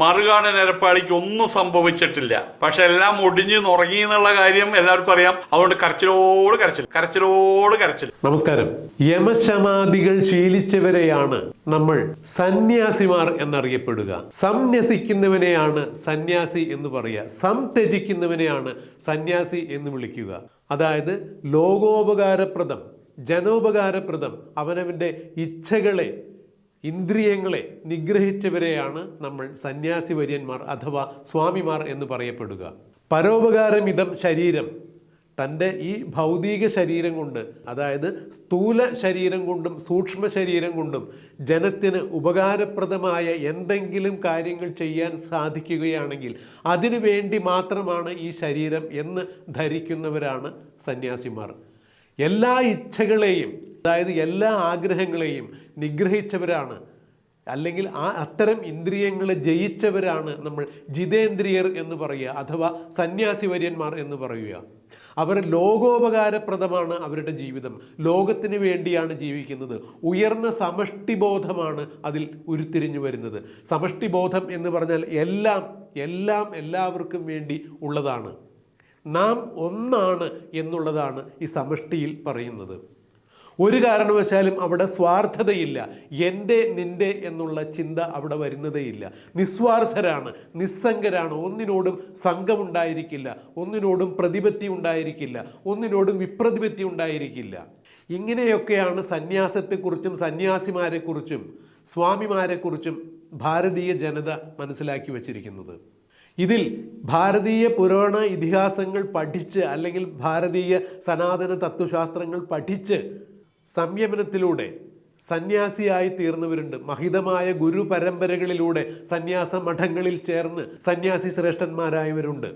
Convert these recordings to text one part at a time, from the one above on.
മറുകാണൻ എരപ്പാളിക്ക് ഒന്നും സംഭവിച്ചിട്ടില്ല. പക്ഷെ എല്ലാം ഒടിഞ്ഞ് നുറങ്ങി എന്നുള്ള കാര്യം എല്ലാവർക്കും അറിയാം. അതുകൊണ്ട് കരച്ചിലോട് കരച്ചിൽ, കരച്ചിലോട് കരച്ചിൽ. നമസ്കാരം. യമശമാദികൾ ശീലിച്ചവരെയാണ് നമ്മൾ സന്യാസിമാർ എന്നറിയപ്പെടുക. സംന്യസിക്കുന്നവനെയാണ് സന്യാസി എന്ന് പറയുക, സംത്യജിക്കുന്നവനെയാണ് സന്യാസി എന്ന് വിളിക്കുക. അതായത് ലോകോപകാരപ്രദം, ജനോപകാരപ്രദം, അവനവൻ്റെ ഇച്ഛകളെ, ഇന്ദ്രിയങ്ങളെ നിഗ്രഹിച്ചവരെയാണ് നമ്മൾ സന്യാസി വര്യന്മാർ അഥവാ സ്വാമിമാർ എന്ന് പറയപ്പെടുക. പരോപകാരമിതം ശരീരം, തൻ്റെ ഈ ഭൗതിക ശരീരം കൊണ്ട്, അതായത് സ്ഥൂല ശരീരം കൊണ്ടും സൂക്ഷ്മ ശരീരം കൊണ്ടും ജനത്തിന് ഉപകാരപ്രദമായ എന്തെങ്കിലും കാര്യങ്ങൾ ചെയ്യാൻ സാധിക്കുകയാണെങ്കിൽ അതിനു വേണ്ടി മാത്രമാണ് ഈ ശരീരം എന്ന് ധരിക്കുന്നവരാണ് സന്യാസിമാർ. എല്ലാ ഇച്ഛകളെയും, അതായത് എല്ലാ ആഗ്രഹങ്ങളെയും നിഗ്രഹിച്ചവരാണ്, അല്ലെങ്കിൽ അത്തരം ഇന്ദ്രിയങ്ങളെ ജയിച്ചവരാണ് നമ്മൾ ജിതേന്ദ്രിയർ എന്ന് പറയുക, അഥവാ സന്യാസി വര്യന്മാർ എന്ന് പറയുക. അവർ ലോകോപകാരപ്രദമാണ് അവരുടെ ജീവിതം, ലോകത്തിന് വേണ്ടിയാണ് ജീവിക്കുന്നത്. ഉയർന്ന സമഷ്ടിബോധമാണ് അതിൽ ഉരുത്തിരിഞ്ഞു വരുന്നത്. സമഷ്ടിബോധം എന്ന് പറഞ്ഞാൽ എല്ലാവർക്കും വേണ്ടി ഉള്ളതാണ്. നാം ഒന്നാണ് എന്നുള്ളതാണ് ഈ സമഷ്ടിയിൽ പറയുന്നത്. ഒരു കാരണവശാലും അവിടെ സ്വാർത്ഥതയില്ല. എൻ്റെ നിൻ്റെ എന്നുള്ള ചിന്ത അവിടെ വരുന്നതേയില്ല. നിസ്വാർത്ഥരാണ്, നിസ്സംഗരാണ്. ഒന്നിനോടും സംഘമുണ്ടായിരിക്കില്ല, ഒന്നിനോടും പ്രതിപത്തി ഉണ്ടായിരിക്കില്ല, ഒന്നിനോടും വിപ്രതിപത്തി ഉണ്ടായിരിക്കില്ല. ഇങ്ങനെയൊക്കെയാണ് സന്യാസത്തെക്കുറിച്ചും സന്യാസിമാരെക്കുറിച്ചും സ്വാമിമാരെക്കുറിച്ചും ഭാരതീയ ജനത മനസ്സിലാക്കി വച്ചിരിക്കുന്നത്. ഇതിൽ ഭാരതീയ പുരാണ ഇതിഹാസങ്ങൾ പഠിച്ച്, അല്ലെങ്കിൽ ഭാരതീയ സനാതന തത്വശാസ്ത്രങ്ങൾ പഠിച്ച് സംയമനത്തിലൂടെ സന്യാസിയായി തീർന്നവരുണ്ട്. മഹിതമായ ഗുരു പരമ്പരകളിലൂടെ സന്യാസ മഠങ്ങളിൽ ചേർന്ന് സന്യാസി ശ്രേഷ്ഠന്മാരായവരുണ്ട്.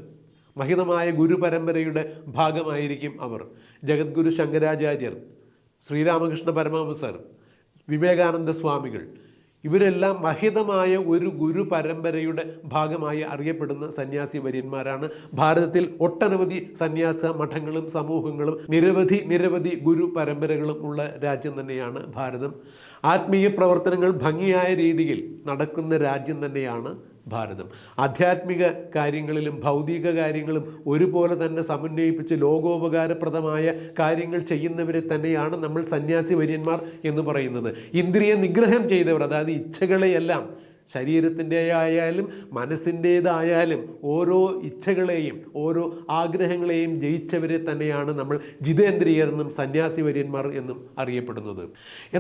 മഹിതമായ ഗുരു പരമ്പരയുടെ ഭാഗമായിരിക്കും അവർ. ജഗദ്ഗുരു ശങ്കരാചാര്യർ, ശ്രീരാമകൃഷ്ണ പരമഹംസർ, വിവേകാനന്ദ സ്വാമികൾ, ഇവരെല്ലാം മഹിതമായ ഒരു ഗുരു പരമ്പരയുടെ ഭാഗമായി അറിയപ്പെടുന്ന സന്യാസി വര്യന്മാരാണ്. ഭാരതത്തിൽ ഒട്ടനവധി സന്യാസ മഠങ്ങളും സമൂഹങ്ങളും നിരവധി ഗുരു പരമ്പരകളും ഉള്ള രാജ്യം തന്നെയാണ് ഭാരതം. ആത്മീയ പ്രവർത്തനങ്ങൾ ഭംഗിയായ രീതിയിൽ നടക്കുന്ന രാജ്യം തന്നെയാണ് ഭാരതം. ആധ്യാത്മിക കാര്യങ്ങളിലും ഭൗതിക കാര്യങ്ങളും ഒരുപോലെ തന്നെ സമന്വയിപ്പിച്ച് ലോകോപകാരപ്രദമായ കാര്യങ്ങൾ ചെയ്യുന്നവരെ തന്നെയാണ് നമ്മൾ സന്യാസി വര്യന്മാർ എന്ന് പറയുന്നത്. ഇന്ദ്രിയ നിഗ്രഹം ചെയ്തവർ, അതായത് ഇച്ഛകളെയെല്ലാം, ശരീരത്തിൻ്റെ ആയാലും മനസ്സിൻ്റേതായാലും ഓരോ ഇച്ഛകളെയും ഓരോ ആഗ്രഹങ്ങളെയും ജയിച്ചവരെ തന്നെയാണ് നമ്മൾ ജിതേന്ദ്രിയർ എന്നും സന്യാസി വര്യന്മാർ എന്നും അറിയപ്പെടുന്നത്.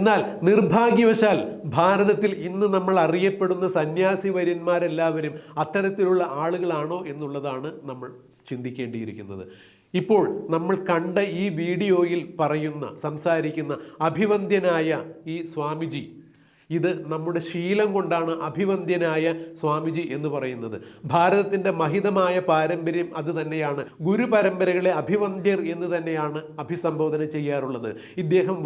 എന്നാൽ നിർഭാഗ്യവശാൽ ഭാരതത്തിൽ ഇന്ന് നമ്മൾ അറിയപ്പെടുന്ന സന്യാസി വര്യന്മാരെല്ലാവരും അത്തരത്തിലുള്ള ആളുകളാണോ എന്നുള്ളതാണ് നമ്മൾ ചിന്തിക്കേണ്ടിയിരിക്കുന്നത്. ഇപ്പോൾ നമ്മൾ കണ്ട ഈ വീഡിയോയിൽ സംസാരിക്കുന്ന അഭിവന്ദ്യനായ ഈ സ്വാമിജി, ഇത് നമ്മുടെ ശീലം കൊണ്ടാണ് അഭിവന്ദ്യനായ സ്വാമിജി എന്ന് പറയുന്നത്. ഭാരതത്തിൻ്റെ മഹിതമായ പാരമ്പര്യം അത് തന്നെയാണ്. ഗുരു പരമ്പരകളെ അഭിവന്ദ്യർ എന്ന് തന്നെയാണ് അഭിസംബോധന ചെയ്യാറുള്ളത്. ഇദ്ദേഹം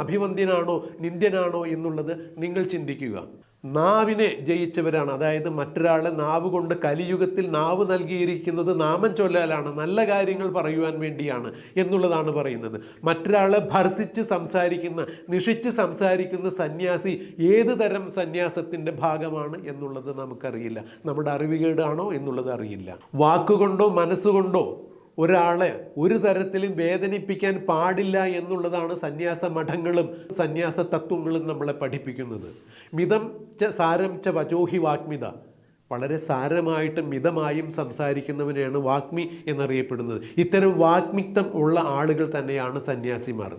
അഭിവന്ദ്യനാണോ നിന്ദ്യനാണോ എന്നുള്ളത് നിങ്ങൾ ചിന്തിക്കുക. നാവിനെ ജയിച്ചവരാണ്, അതായത് മറ്റൊരാളെ നാവ് കൊണ്ട്, കലിയുഗത്തിൽ നാവ് നൽകിയിരിക്കുന്നത് നാമം ചൊല്ലാലാണ്, നല്ല കാര്യങ്ങൾ പറയുവാൻ വേണ്ടിയാണ് എന്നുള്ളതാണ് പറയുന്നത്. മറ്റൊരാളെ ഭർസിച്ച് സംസാരിക്കുന്ന, നിഷിച്ച് സംസാരിക്കുന്ന സന്യാസി ഏത് തരം സന്യാസത്തിൻ്റെ ഭാഗമാണ് എന്നുള്ളത് നമുക്കറിയില്ല. നമ്മുടെ അറിവുകേടാണോ എന്നുള്ളത് അറിയില്ല. വാക്കുകൊണ്ടോ മനസ്സുകൊണ്ടോ ഒരാളെ ഒരു തരത്തിലും വേദനിപ്പിക്കാൻ പാടില്ല എന്നുള്ളതാണ് സന്യാസ മഠങ്ങളും സന്യാസ തത്വങ്ങളും നമ്മളെ പഠിപ്പിക്കുന്നത്. മിതം ച സാരം ച വചോഹി വാഗ്മിത, വളരെ സാരമായിട്ടും മിതമായും സംസാരിക്കുന്നവനെയാണ് വാഗ്മി എന്നറിയപ്പെടുന്നത്. ഇത്തരം വാഗ്മിത്വം ഉള്ള ആളുകൾ തന്നെയാണ് സന്യാസിമാർ.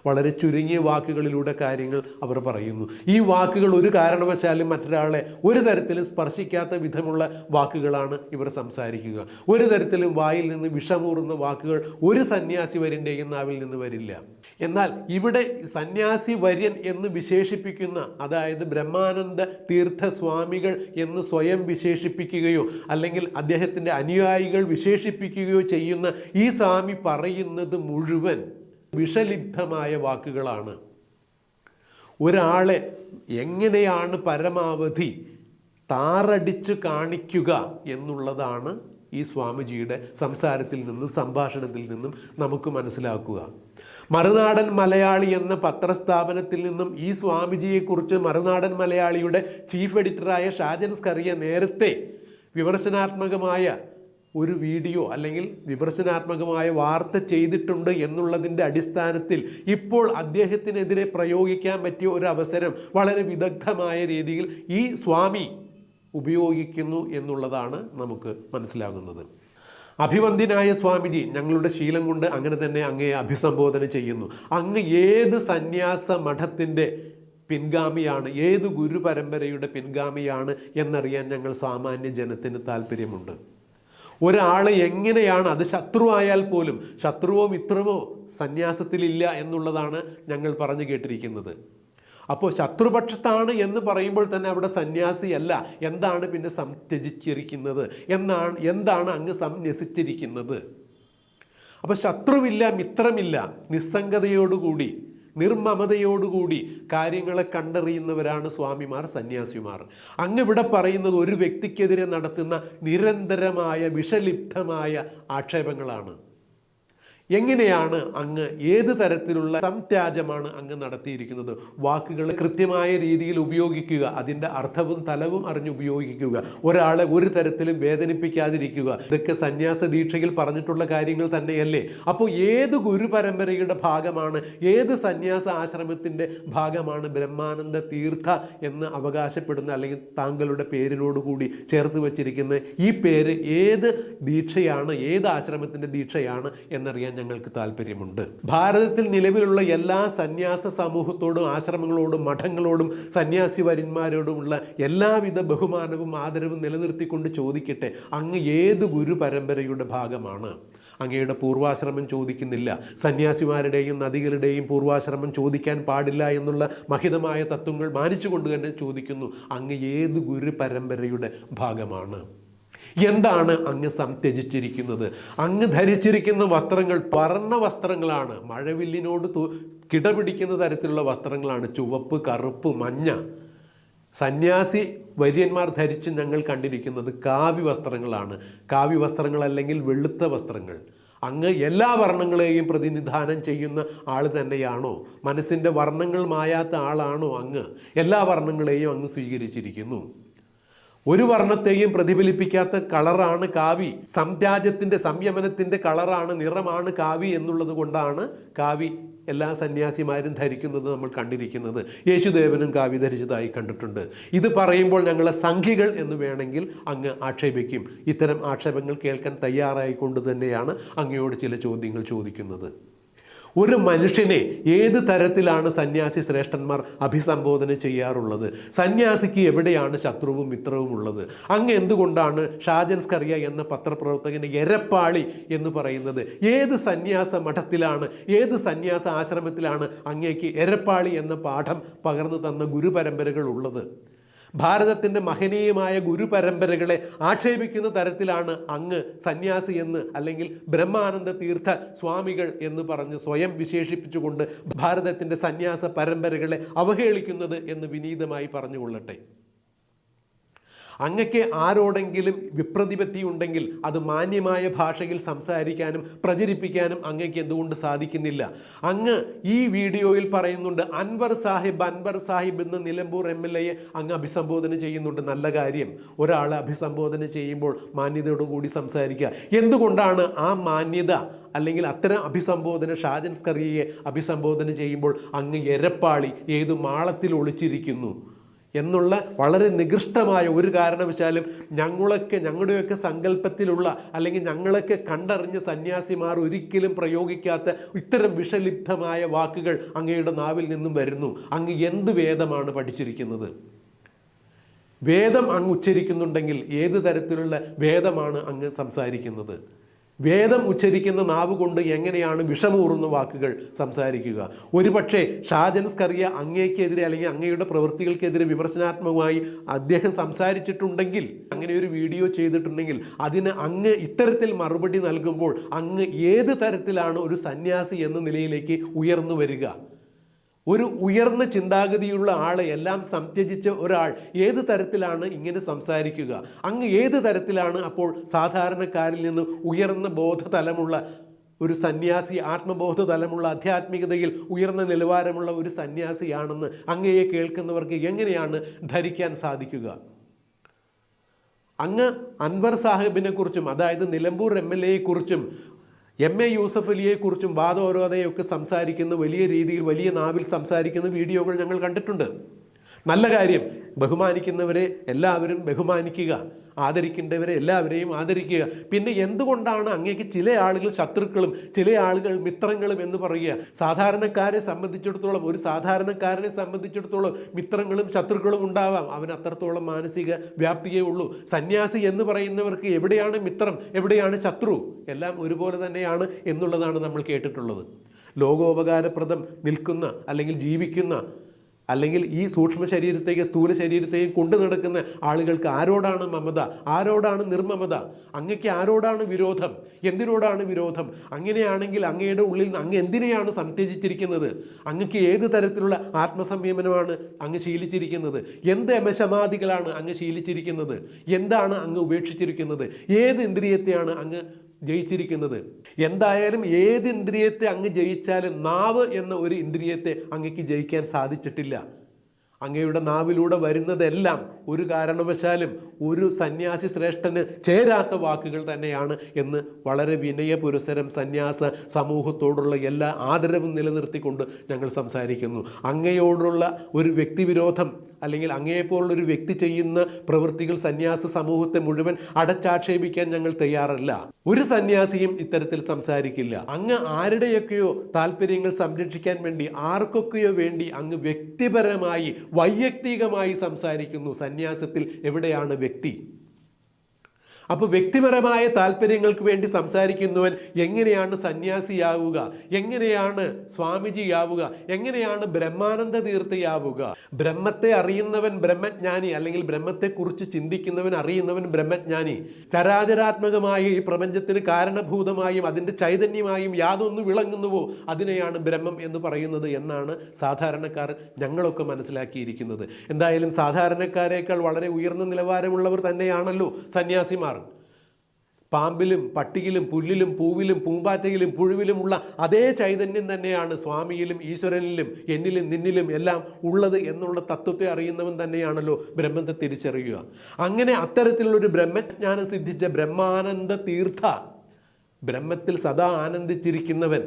വളരെ ചുരുങ്ങിയ വാക്കുകളിലൂടെ കാര്യങ്ങൾ അവർ പറയുന്നു. ഈ വാക്കുകൾ ഒരു കാരണവശാലും മറ്റൊരാളെ ഒരു തരത്തിലും സ്പർശിക്കാത്ത വിധമുള്ള വാക്കുകളാണ് ഇവർ സംസാരിക്കുക. ഒരു തരത്തിലും വായിൽ നിന്ന് വിഷമൂറുന്ന വാക്കുകൾ ഒരു സന്യാസി വര്യൻ്റെയും നാവിൽ നിന്ന് വരില്ല. എന്നാൽ ഇവിടെ സന്യാസി വര്യൻ എന്ന് വിശേഷിപ്പിക്കുന്ന, അതായത് ബ്രഹ്മാനന്ദ തീർത്ഥ സ്വാമികൾ എന്ന് സ്വയം വിശേഷിപ്പിക്കുകയോ അല്ലെങ്കിൽ അദ്ദേഹത്തിൻ്റെ അനുയായികൾ വിശേഷിപ്പിക്കുകയോ ചെയ്യുന്ന ഈ സ്വാമി പറയുന്നത് മുഴുവൻ വിഷലിബ്ധമായ വാക്കുകളാണ്. ഒരാളെ എങ്ങനെയാണ് പരമാവധി താറടിച്ച് കാണിക്കുക എന്നുള്ളതാണ് ഈ സ്വാമിജിയുടെ സംസാരത്തിൽ നിന്നും സംഭാഷണത്തിൽ നിന്നും നമുക്ക് മനസ്സിലാക്കുക. മറുനാടൻ മലയാളി എന്ന പത്രസ്ഥാപനത്തിൽ നിന്നും ഈ സ്വാമിജിയെക്കുറിച്ച് മറുനാടൻ മലയാളിയുടെ ചീഫ് എഡിറ്ററായ ഷാജൻ സ്കറിയ നേരത്തെ വിമർശനാത്മകമായ ഒരു വീഡിയോ അല്ലെങ്കിൽ വിമർശനാത്മകമായ വാർത്ത ചെയ്തിട്ടുണ്ട് എന്നുള്ളതിൻ്റെ അടിസ്ഥാനത്തിൽ ഇപ്പോൾ അദ്ദേഹത്തിനെതിരെ പ്രയോഗിക്കാൻ പറ്റിയ ഒരു അവസരം വളരെ വിദഗ്ധമായ രീതിയിൽ ഈ സ്വാമി ഉപയോഗിക്കുന്നു എന്നുള്ളതാണ് നമുക്ക് മനസ്സിലാകുന്നത്. അഭിവന്ദ്യനായ സ്വാമിജി, ഞങ്ങളുടെ ശീലം കൊണ്ട് അങ്ങനെ തന്നെ അങ്ങയെ അഭിസംബോധന ചെയ്യുന്നു. അങ്ങ് ഏത് സന്യാസ മഠത്തിൻ്റെ പിൻഗാമിയാണ്, ഏത് ഗുരു പരമ്പരയുടെ പിൻഗാമിയാണ് എന്നറിയാൻ ഞങ്ങൾ സാമാന്യ ജനത്തിന് താല്പര്യമുണ്ട്. ഒരാൾ എങ്ങനെയാണ്, അത് ശത്രുവായാൽ പോലും, ശത്രുവോ മിത്രമോ സന്യാസത്തിലില്ല എന്നുള്ളതാണ് ഞങ്ങൾ പറഞ്ഞു കേട്ടിരിക്കുന്നത്. അപ്പോൾ ശത്രുപക്ഷത്താണ് എന്ന് പറയുമ്പോൾ തന്നെ അവിടെ സന്യാസിയല്ല. എന്താണ് പിന്നെ സംത്യജിച്ചിരിക്കുന്നത്? എന്താണ് അങ്ങ് സംന്യസിച്ചിരിക്കുന്നത്? അപ്പോൾ ശത്രുവില്ല, മിത്രമില്ല, നിസ്സംഗതയോടുകൂടി നിർമ്മമതയോടുകൂടി കാര്യങ്ങളെ കണ്ടറിയുന്നവരാണ് സ്വാമിമാർ, സന്യാസിമാർ. അങ്ങ് ഇവിടെ പറയുന്നത് ഒരു വ്യക്തിക്കെതിരെ നടത്തുന്ന നിരന്തരമായ വിഷലിപ്തമായ ആക്ഷേപങ്ങളാണ്. എങ്ങനെയാണ് അങ്ങ്, ഏത് തരത്തിലുള്ള സംത്യാജമാണ് അങ്ങ് നടത്തിയിരിക്കുന്നത്? വാക്കുകൾ കൃത്യമായ രീതിയിൽ ഉപയോഗിക്കുക, അതിൻ്റെ അർത്ഥവും തലവും അറിഞ്ഞ് ഉപയോഗിക്കുക, ഒരാളെ ഒരു തരത്തിലും വേദനിപ്പിക്കാതിരിക്കുക. ഇതൊക്കെ സന്യാസ ദീക്ഷയിൽ പറഞ്ഞിട്ടുള്ള കാര്യങ്ങൾ തന്നെയല്ലേ? അപ്പോൾ ഏത് ഗുരു പരമ്പരയുടെ ഭാഗമാണ്, ഏത് സന്യാസ ആശ്രമത്തിൻ്റെ ഭാഗമാണ് ബ്രഹ്മാനന്ദ തീർത്ഥ എന്ന് അവകാശപ്പെടുന്ന അല്ലെങ്കിൽ താങ്കളുടെ പേരിനോടുകൂടി ചേർത്ത് വച്ചിരിക്കുന്ന ഈ പേര് ഏത് ദീക്ഷയാണ്, ഏത് ആശ്രമത്തിൻ്റെ ദീക്ഷയാണ് എന്നറിയാൻ ഞങ്ങൾക്ക് താല്പര്യമുണ്ട്. ഭാരതത്തിൽ നിലവിലുള്ള എല്ലാ സന്യാസ സമൂഹത്തോടും ആശ്രമങ്ങളോടും മഠങ്ങളോടും സന്യാസി വര്യന്മാരോടുമുള്ള എല്ലാവിധ ബഹുമാനവും ആദരവും നിലനിർത്തിക്കൊണ്ട് ചോദിക്കട്ടെ, അങ്ങ് ഏത് ഗുരു പരമ്പരയുടെ ഭാഗമാണ്? അങ്ങയുടെ പൂർവാശ്രമം ചോദിക്കുന്നില്ല. സന്യാസിമാരുടെയും നദികളുടെയും പൂർവാശ്രമം ചോദിക്കാൻ പാടില്ല എന്നുള്ള മഹിതമായ തത്വങ്ങൾ മാനിച്ചുകൊണ്ട് തന്നെ ചോദിക്കുന്നു, അങ്ങ് ഏത് ഗുരു പരമ്പരയുടെ ഭാഗമാണ്? എന്താണ് അങ്ങ് സംത്യജിച്ചിരിക്കുന്നത്? അങ്ങ് ധരിച്ചിരിക്കുന്ന വസ്ത്രങ്ങൾ വർണ്ണ വസ്ത്രങ്ങളാണ്, മഴവില്ലിനോട് കിടപിടിക്കുന്ന തരത്തിലുള്ള വസ്ത്രങ്ങളാണ്, ചുവപ്പ്, കറുപ്പ്, മഞ്ഞ. സന്യാസി വര്യന്മാർ ധരിച്ച് ഞങ്ങൾ കണ്ടിരിക്കുന്നത് കാവ്യ വസ്ത്രങ്ങളാണ്. കാവ്യ വസ്ത്രങ്ങൾ അല്ലെങ്കിൽ വെളുത്ത വസ്ത്രങ്ങൾ. അങ്ങ് എല്ലാ വർണ്ണങ്ങളെയും പ്രതിനിധാനം ചെയ്യുന്ന ആൾ തന്നെയാണോ? മനസ്സിൻ്റെ വർണ്ണങ്ങൾ മായാത്ത ആളാണോ അങ്ങ്? എല്ലാ വർണ്ണങ്ങളെയും അങ്ങ് സ്വീകരിച്ചിരിക്കുന്നു. ഒരു വർണ്ണത്തെയും പ്രതിഫലിപ്പിക്കാത്ത കളറാണ് കാവി. സംത്യാജത്തിൻ്റെ, സംയമനത്തിൻ്റെ കളറാണ്, നിറമാണ് കാവി എന്നുള്ളത് കൊണ്ടാണ് കാവി എല്ലാ സന്യാസിമാരും ധരിക്കുന്നത് നമ്മൾ കണ്ടിരിക്കുന്നത്. യേശുദേവനും കാവി ധരിച്ചതായി കണ്ടിട്ടുണ്ട്. ഇത് പറയുമ്പോൾ ഞങ്ങളെ സംഘികൾ എന്ന് വേണമെങ്കിൽ അങ്ങ് ആക്ഷേപിക്കും. ഇത്തരം ആക്ഷേപങ്ങൾ കേൾക്കാൻ തയ്യാറായിക്കൊണ്ട് തന്നെയാണ് അങ്ങയോട് ചില ചോദ്യങ്ങൾ ചോദിക്കുന്നത്. ഒരു മനുഷ്യനെ ഏത് തരത്തിലാണ് സന്യാസി ശ്രേഷ്ഠന്മാർ അഭിസംബോധന ചെയ്യാറുള്ളത്? സന്യാസിക്ക് എവിടെയാണ് ശത്രുവും മിത്രവും ഉള്ളത്? അങ്ങ് എന്തുകൊണ്ടാണ് ഷാജൻ സ്കറിയ എന്ന പത്രപ്രവർത്തകനെ എരപ്പാളി എന്ന് പറയുന്നത്? ഏത് സന്യാസ മഠത്തിലാണ്, ഏത് സന്യാസ ആശ്രമത്തിലാണ് അങ്ങേക്ക് എരപ്പാളി എന്ന പാഠം പകർന്നു തന്ന ഗുരു പരമ്പരകൾ ഉള്ളത്? ഭാരതത്തിൻ്റെ മഹനീയമായ ഗുരു പരമ്പരകളെ ആക്ഷേപിക്കുന്ന തരത്തിലാണ് അങ്ങ് സന്യാസി എന്ന് അല്ലെങ്കിൽ ബ്രഹ്മാനന്ദ തീർത്ഥ സ്വാമികൾ എന്ന് പറഞ്ഞ് സ്വയം വിശേഷിപ്പിച്ചുകൊണ്ട് ഭാരതത്തിൻ്റെ സന്യാസ പരമ്പരകളെ അവഹേളിക്കുന്നത് എന്ന് വിനീതമായി പറഞ്ഞുകൊള്ളട്ടെ. അങ്ങക്ക് ആരോടെങ്കിലും വിപ്രതിപത്തി ഉണ്ടെങ്കിൽ അത് മാന്യമായ ഭാഷയിൽ സംസാരിക്കാനും പ്രചരിപ്പിക്കാനും അങ്ങക്ക് എന്തുകൊണ്ട് സാധിക്കുന്നില്ല? അങ്ങ് ഈ വീഡിയോയിൽ പറയുന്നുണ്ട് അൻവർ സാഹിബ് എന്ന് നിലമ്പൂർ MLA അങ്ങ് അഭിസംബോധന ചെയ്യുന്നുണ്ട്. നല്ല കാര്യം. ഒരാളെ അഭിസംബോധന ചെയ്യുമ്പോൾ മാന്യതയോടുകൂടി സംസാരിക്കുക. എന്തുകൊണ്ടാണ് ആ മാന്യത അല്ലെങ്കിൽ അത്തരം അഭിസംബോധന ഷാജൻ സ്കറിയയെ അഭിസംബോധന ചെയ്യുമ്പോൾ അങ്ങ് എരപ്പാളി, ഏത് മാളത്തിൽ ഒളിച്ചിരിക്കുന്നു എന്നുള്ള വളരെ നികൃഷ്ടമായ ഒരു കാരണവശാലും ഞങ്ങളുടെയൊക്കെ സങ്കല്പത്തിലുള്ള അല്ലെങ്കിൽ ഞങ്ങളൊക്കെ കണ്ടറിഞ്ഞ സന്യാസിമാർ ഒരിക്കലും പ്രയോഗിക്കാത്ത ഇത്തരം വിഷലിപ്തമായ വാക്കുകൾ അങ്ങയുടെ നാവിൽ നിന്നും വരുന്നു. അങ്ങ് എന്ത് വേദമാണ് പഠിച്ചിരിക്കുന്നത്? വേദം അങ്ങ് ഉച്ചരിക്കുന്നുണ്ടെങ്കിൽ ഏത് തരത്തിലുള്ള വേദമാണ് അങ്ങ് സംസാരിക്കുന്നത്? വേദം ഉച്ചരിക്കുന്ന നാവ് കൊണ്ട് എങ്ങനെയാണ് വിഷമൂറുന്ന വാക്കുകൾ സംസാരിക്കുക? ഒരുപക്ഷെ ഷാജൻ സ്കറിയ അങ്ങേക്കെതിരെ അല്ലെങ്കിൽ അങ്ങയുടെ പ്രവൃത്തികൾക്കെതിരെ വിമർശനാത്മകമായി അദ്ദേഹം സംസാരിച്ചിട്ടുണ്ടെങ്കിൽ, അങ്ങനെ ഒരു വീഡിയോ ചെയ്തിട്ടുണ്ടെങ്കിൽ അതിന് അങ്ങ് ഇത്തരത്തിൽ മറുപടി നൽകുമ്പോൾ അങ്ങ് ഏത് തരത്തിലാണ് ഒരു സന്യാസി എന്ന നിലയിലേക്ക് ഉയർന്നു വരിക? ഒരു ഉയർന്ന ചിന്താഗതിയുള്ള ആളെ എല്ലാം സംത്യജിച്ച ഒരാൾ ഏത് തരത്തിലാണ് ഇങ്ങനെ സംസാരിക്കുക? അങ്ങ് ഏത് തരത്തിലാണ് അപ്പോൾ സാധാരണക്കാരിൽ നിന്ന് ഉയർന്ന ബോധതലമുള്ള ഒരു സന്യാസി, ആത്മബോധ തലമുള്ള ആധ്യാത്മികതയിൽ ഉയർന്ന നിലവാരമുള്ള ഒരു സന്യാസിയാണെന്ന് അങ്ങയെ കേൾക്കുന്നവർക്ക് എങ്ങനെയാണ് ധരിക്കാൻ സാധിക്കുക? അങ്ങ് അൻവർ സാഹിബിനെ കുറിച്ചും, അതായത് നിലമ്പൂർ MLA കുറിച്ചും MA യൂസഫ് അലിയെക്കുറിച്ചും വാദോരോധയൊക്കെ സംസാരിക്കുന്ന വലിയ രീതിയിൽ, വലിയ നാവിൽ സംസാരിക്കുന്ന വീഡിയോകൾ ഞങ്ങൾ കണ്ടിട്ടുണ്ട്. നല്ല കാര്യം. ബഹുമാനിക്കുന്നവരെ എല്ലാവരും ബഹുമാനിക്കുക, ആദരിക്കേണ്ടവരെ എല്ലാവരെയും ആദരിക്കുക. പിന്നെ എന്തുകൊണ്ടാണ് അങ്ങേക്ക് ചില ആളുകൾ ശത്രുക്കളും ചില ആളുകൾ മിത്രങ്ങളും എന്ന് പറയുക? സാധാരണക്കാരെ സംബന്ധിച്ചിടത്തോളം, ഒരു സാധാരണക്കാരനെ സംബന്ധിച്ചിടത്തോളം മിത്രങ്ങളും ശത്രുക്കളും ഉണ്ടാവാം. അവന് അത്രത്തോളം മാനസിക വ്യാപ്തിയേ ഉള്ളൂ. സന്യാസി എന്ന് പറയുന്നവർക്ക് എവിടെയാണ് മിത്രം, എവിടെയാണ് ശത്രു? എല്ലാം ഒരുപോലെ തന്നെയാണ് എന്നുള്ളതാണ് നമ്മൾ കേട്ടിട്ടുള്ളത്. ലോകോപകാരപ്രദം നിൽക്കുന്ന അല്ലെങ്കിൽ ജീവിക്കുന്ന അല്ലെങ്കിൽ ഈ സൂക്ഷ്മ ശരീരത്തേക്ക് സ്ഥൂല ശരീരത്തെയും കൊണ്ടു നടക്കുന്ന ആളുകൾക്ക് ആരോടാണ് മമത, ആരോടാണ് നിർമ്മമത? അങ്ങയ്ക്ക് ആരോടാണ് വിരോധം? എന്തിനോടാണ് വിരോധം? അങ്ങനെയാണെങ്കിൽ അങ്ങയുടെ ഉള്ളിൽ അങ്ങ് എന്തിനെയാണ് സംത്യജിച്ചിരിക്കുന്നത്? അങ്ങക്ക് ഏത് തരത്തിലുള്ള ആത്മസംയമനമാണ് അങ്ങ് ശീലിച്ചിരിക്കുന്നത്? എന്ത് യമശമാദികളാണ് അങ്ങ് ശീലിച്ചിരിക്കുന്നത്? എന്താണ് അങ്ങ് ഉപേക്ഷിച്ചിരിക്കുന്നത്? ഏത് ഇന്ദ്രിയത്തെയാണ് അങ്ങ് ജയിച്ചിരിക്കുന്നത്? എന്തായാലും ഏത് ഇന്ദ്രിയത്തെ അങ്ങ് ജയിച്ചാലും നാവ് എന്ന ഒരു ഇന്ദ്രിയത്തെ അങ്ങക്ക് ജയിക്കാൻ സാധിച്ചിട്ടില്ല. അങ്ങയുടെ നാവിലൂടെ വരുന്നതെല്ലാം ഒരു കാരണവശാലും ഒരു സന്യാസി ശ്രേഷ്ഠന് ചേരാത്ത വാക്കുകൾ തന്നെയാണ് എന്ന് വളരെ വിനയപുരസരം സന്യാസ സമൂഹത്തോടുള്ള എല്ലാ ആദരവും നിലനിർത്തിക്കൊണ്ട് ഞങ്ങൾ സംസാരിക്കുന്നു. അങ്ങയോടുള്ള ഒരു വ്യക്തിവിരോധം അല്ലെങ്കിൽ അങ്ങയെപ്പോലുള്ളൊരു വ്യക്തി ചെയ്യുന്ന പ്രവൃത്തികൾ സന്യാസ സമൂഹത്തെ മുഴുവൻ അടച്ചാക്ഷേപിക്കാൻ ഞങ്ങൾ തയ്യാറല്ല. ഒരു സന്യാസിയും ഇത്തരത്തിൽ സംസാരിക്കില്ല. അങ്ങ് ആരുടെയൊക്കെയോ താല്പര്യങ്ങൾ സംരക്ഷിക്കാൻ വേണ്ടി, ആർക്കൊക്കെയോ വേണ്ടി അങ്ങ് വ്യക്തിപരമായി വൈയക്തികമായി സംസാരിക്കുന്നു. സന്യാസത്തിൽ എവിടെയാണ് വ്യക്തി? അപ്പോൾ വ്യക്തിപരമായ താല്പര്യങ്ങൾക്ക് വേണ്ടി സംസാരിക്കുന്നവൻ എങ്ങനെയാണ് സന്യാസിയാവുക? എങ്ങനെയാണ് സ്വാമിജിയാവുക? എങ്ങനെയാണ് ബ്രഹ്മാനന്ദ തീർത്ഥയാവുക? ബ്രഹ്മത്തെ അറിയുന്നവൻ ബ്രഹ്മജ്ഞാനി, അല്ലെങ്കിൽ ബ്രഹ്മത്തെക്കുറിച്ച് ചിന്തിക്കുന്നവൻ അറിയുന്നവൻ ബ്രഹ്മജ്ഞാനി. ചരാചരാത്മകമായ ഈ പ്രപഞ്ചത്തിന് കാരണഭൂതമായും അതിൻ്റെ ചൈതന്യമായും യാതൊന്ന് വിളങ്ങുന്നുവോ അതിനെയാണ് ബ്രഹ്മം എന്ന് പറയുന്നത് എന്നാണ് സാധാരണക്കാർ ഞങ്ങളൊക്കെ മനസ്സിലാക്കിയിരിക്കുന്നത്. എന്തായാലും സാധാരണക്കാരേക്കാൾ വളരെ ഉയർന്ന നിലവാരമുള്ളവർ തന്നെയാണല്ലോ സന്യാസിമാർ. പാമ്പിലും പട്ടിയിലും പുല്ലിലും പൂവിലും പൂമ്പാറ്റയിലും പുഴുവിലുമുള്ള അതേ ചൈതന്യം തന്നെയാണ് സ്വാമിയിലും ഈശ്വരനിലും എന്നിലും നിന്നിലും എല്ലാം ഉള്ളത് എന്നുള്ള തത്വത്തെ അറിയുന്നവൻ തന്നെയാണല്ലോ ബ്രഹ്മത്തെ തിരിച്ചറിയുക. അങ്ങനെ അത്തരത്തിലുള്ളൊരു ബ്രഹ്മജ്ഞാനം സിദ്ധിച്ച ബ്രഹ്മാനന്ദ തീർത്ഥ, ബ്രഹ്മത്തിൽ സദാ ആനന്ദിച്ചിരിക്കുന്നവൻ,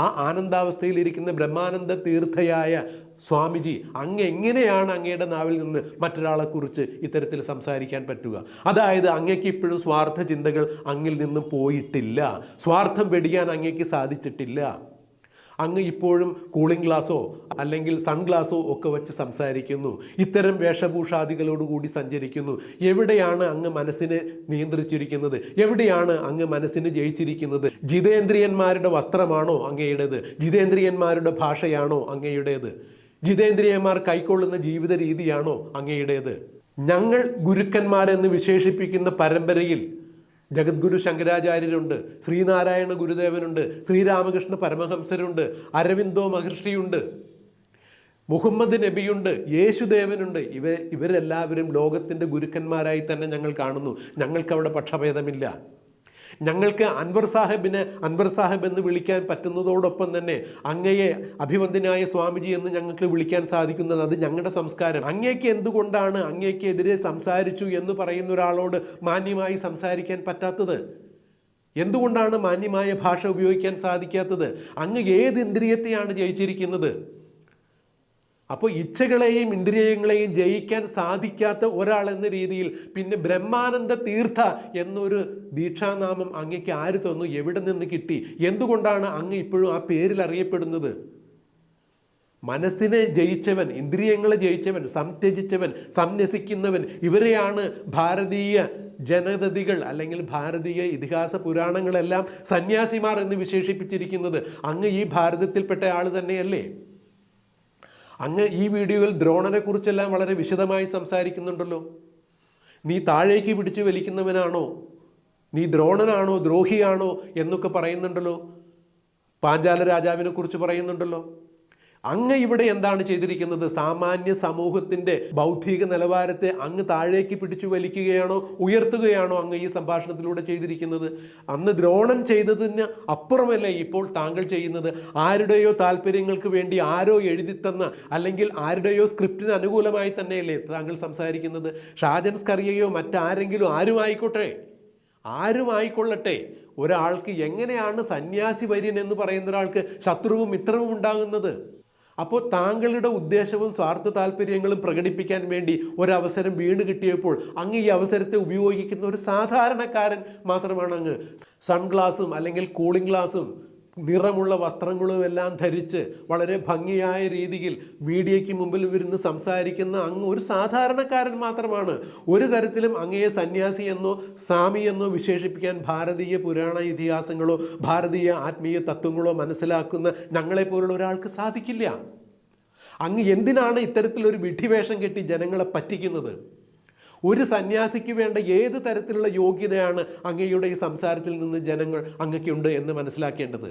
ആ ആനന്ദാവസ്ഥയിലിരിക്കുന്ന ബ്രഹ്മാനന്ദ തീർത്ഥയായ സ്വാമിജി, അങ്ങ് എങ്ങനെയാണ് അങ്ങയുടെ നാവിൽ നിന്ന് മറ്റൊരാളെക്കുറിച്ച് ഇത്തരത്തിൽ സംസാരിക്കാൻ പറ്റുക? അതായത് അങ്ങേക്ക് ഇപ്പോഴും സ്വാർത്ഥ ചിന്തകൾ അങ്ങിൽ നിന്നും പോയിട്ടില്ല. സ്വാർത്ഥം വെടിയാൻ അങ്ങേക്ക് സാധിച്ചിട്ടില്ല. അങ്ങ് ഇപ്പോഴും കൂളിംഗ് ഗ്ലാസോ അല്ലെങ്കിൽ സൺഗ്ലാസോ ഒക്കെ വെച്ച് സംസാരിക്കുന്നു. ഇത്തരം വേഷഭൂഷാദികളോടുകൂടി സഞ്ചരിക്കുന്നു. എവിടെയാണ് അങ്ങ് മനസ്സിനെ നിയന്ത്രിച്ചിരിക്കുന്നത്? എവിടെയാണ് അങ്ങ് മനസ്സിനെ ജയിച്ചിരിക്കുന്നത്? ജിതേന്ദ്രിയന്മാരുടെ വസ്ത്രമാണോ അങ്ങയുടേത്? ജിതേന്ദ്രിയന്മാരുടെ ഭാഷയാണോ അങ്ങയുടേത്? ജിതേന്ദ്രിയന്മാർ കൈക്കൊള്ളുന്ന ജീവിത രീതിയാണോ അങ്ങയുടേത്? ഞങ്ങൾ ഗുരുക്കന്മാരെന്ന് വിശേഷിപ്പിക്കുന്ന പരമ്പരയിൽ ജഗദ്ഗുരു ശങ്കരാചാര്യരുണ്ട്, ശ്രീനാരായണ ഗുരുദേവനുണ്ട്, ശ്രീരാമകൃഷ്ണ പരമഹംസരുണ്ട്, അരവിന്ദോ മഹർഷിയുണ്ട്, മുഹമ്മദ് നബിയുണ്ട്, യേശുദേവനുണ്ട്. ഇവരെല്ലാവരും ലോകത്തിൻ്റെ ഗുരുക്കന്മാരായി തന്നെ ഞങ്ങൾ കാണുന്നു. ഞങ്ങൾക്കവിടെ പക്ഷഭേദമില്ല. ഞങ്ങൾക്ക് അൻവർ സാഹിബിനെ അൻവർ സാഹിബ് എന്ന് വിളിക്കാൻ പറ്റുന്നതോടൊപ്പം തന്നെ അങ്ങയെ അഭിവന്ദ്യനായ സ്വാമിജി എന്ന് ഞങ്ങൾക്ക് വിളിക്കാൻ സാധിക്കുന്നത് അത് ഞങ്ങളുടെ സംസ്കാരം. അങ്ങേക്ക് എന്തുകൊണ്ടാണ് അങ്ങേക്കെതിരെ സംസാരിച്ചു എന്ന് പറയുന്ന ഒരാളോട് മാന്യമായി സംസാരിക്കാൻ പറ്റാത്തത്? എന്തുകൊണ്ടാണ് മാന്യമായ ഭാഷ ഉപയോഗിക്കാൻ സാധിക്കാത്തത്? അങ്ങ് ഏത് ഇന്ദ്രിയത്തെയാണ് ജയിച്ചിരിക്കുന്നത്? അപ്പോൾ ഇച്ഛകളെയും ഇന്ദ്രിയങ്ങളെയും ജയിക്കാൻ സാധിക്കാത്ത ഒരാൾ എന്ന രീതിയിൽ പിന്നെ ബ്രഹ്മാനന്ദ തീർത്ഥ എന്നൊരു ദീക്ഷാനാമം അങ്ങയ്ക്ക് ആര് തന്നു? എവിടെ നിന്ന് കിട്ടി? എന്തുകൊണ്ടാണ് അങ്ങ് ഇപ്പോഴും ആ പേരിൽ അറിയപ്പെടുന്നത്? മനസ്സിനെ ജയിച്ചവൻ, ഇന്ദ്രിയങ്ങളെ ജയിച്ചവൻ, സംത്യജിച്ചവൻ, സംന്യസിക്കുന്നവൻ, ഇവരെയാണ് ഭാരതീയ ജനതതികൾ അല്ലെങ്കിൽ ഭാരതീയ ഇതിഹാസ പുരാണങ്ങളെല്ലാം സന്യാസിമാർ എന്ന് വിശേഷിപ്പിച്ചിരിക്കുന്നത്. അങ്ങ് ഈ ഭാരതത്തിൽപ്പെട്ട ആൾ തന്നെയല്ലേ? അങ്ങ് ഈ വീഡിയോയിൽ ദ്രോണനെ കുറിച്ചെല്ലാം വളരെ വിശദമായി സംസാരിക്കുന്നുണ്ടല്ലോ. നീ താഴേക്ക് പിടിച്ചു വലിക്കുന്നവനാണോ, നീ ദ്രോണനാണോ, ദ്രോഹിയാണോ എന്നൊക്കെ പറയുന്നുണ്ടല്ലോ. പാഞ്ചാല രാജാവിനെ കുറിച്ച് പറയുന്നുണ്ടല്ലോ. അങ്ങ് ഇവിടെ എന്താണ് ചെയ്തിരിക്കുന്നത്? സാമാന്യ സമൂഹത്തിൻ്റെ ബൗദ്ധിക നിലവാരത്തെ അങ്ങ് താഴേക്ക് പിടിച്ചു വലിക്കുകയാണോ ഉയർത്തുകയാണോ അങ്ങ് ഈ സംഭാഷണത്തിലൂടെ ചെയ്തിരിക്കുന്നത്? അന്ന് ദ്രോണൻ ചെയ്തതിന് അപ്പുറമല്ലേ ഇപ്പോൾ താങ്കൾ ചെയ്യുന്നത്? ആരുടെയോ താല്പര്യങ്ങൾക്ക് വേണ്ടി ആരോ എഴുതിത്തന്ന അല്ലെങ്കിൽ ആരുടെയോ സ്ക്രിപ്റ്റിന് അനുകൂലമായി തന്നെയല്ലേ താങ്കൾ സംസാരിക്കുന്നത്? ഷാജൻ സ്കറിയയോ മറ്റാരെങ്കിലും ആരുമായിക്കൊള്ളട്ടെ, ഒരാൾക്ക് എങ്ങനെയാണ് സന്യാസി വര്യൻ എന്ന് പറയുന്ന ഒരാൾക്ക് ശത്രുവും മിത്രവും ഉണ്ടാകുന്നത്? അപ്പോൾ താങ്കളുടെ ഉദ്ദേശവും സ്വാർത്ഥ താല്പര്യങ്ങളും പ്രകടിപ്പിക്കാൻ വേണ്ടി ഒരവസരം വീണ് കിട്ടിയപ്പോൾ അങ്ങ് ഈ അവസരത്തെ ഉപയോഗിക്കുന്ന ഒരു സാധാരണക്കാരൻ മാത്രമാണ് അങ്ങ്. സൺഗ്ലാസും അല്ലെങ്കിൽ കൂളിംഗ് ഗ്ലാസും നിറമുള്ള വസ്ത്രങ്ങളും എല്ലാം ധരിച്ച് വളരെ ഭംഗിയായ രീതിയിൽ മീഡിയയ്ക്ക് മുമ്പിൽ ഇരുന്ന് സംസാരിക്കുന്ന അങ്ങ് ഒരു സാധാരണക്കാരൻ മാത്രമാണ്. ഒരു തരത്തിലും അങ്ങയെ സന്യാസി എന്നോ സ്വാമി എന്നോ വിശേഷിപ്പിക്കാൻ ഭാരതീയ പുരാണ ഇതിഹാസങ്ങളോ ഭാരതീയ ആത്മീയ തത്വങ്ങളോ മനസ്സിലാക്കുന്ന ഞങ്ങളെപ്പോലുള്ള ഒരാൾക്ക് സാധിക്കില്ല. അങ്ങ് എന്തിനാണ് ഇത്തരത്തിലൊരു വിഡ്ഢിവേഷം കെട്ടി ജനങ്ങളെ പറ്റിക്കുന്നത്? ഒരു സന്യാസിക്ക് വേണ്ട ഏത് തരത്തിലുള്ള യോഗ്യതയാണ് അങ്ങയുടെ ഈ സംസാരത്തിൽ നിന്ന് ജനങ്ങൾ അങ്ങയ്ക്കുണ്ട് എന്ന് മനസ്സിലാക്കേണ്ടത്?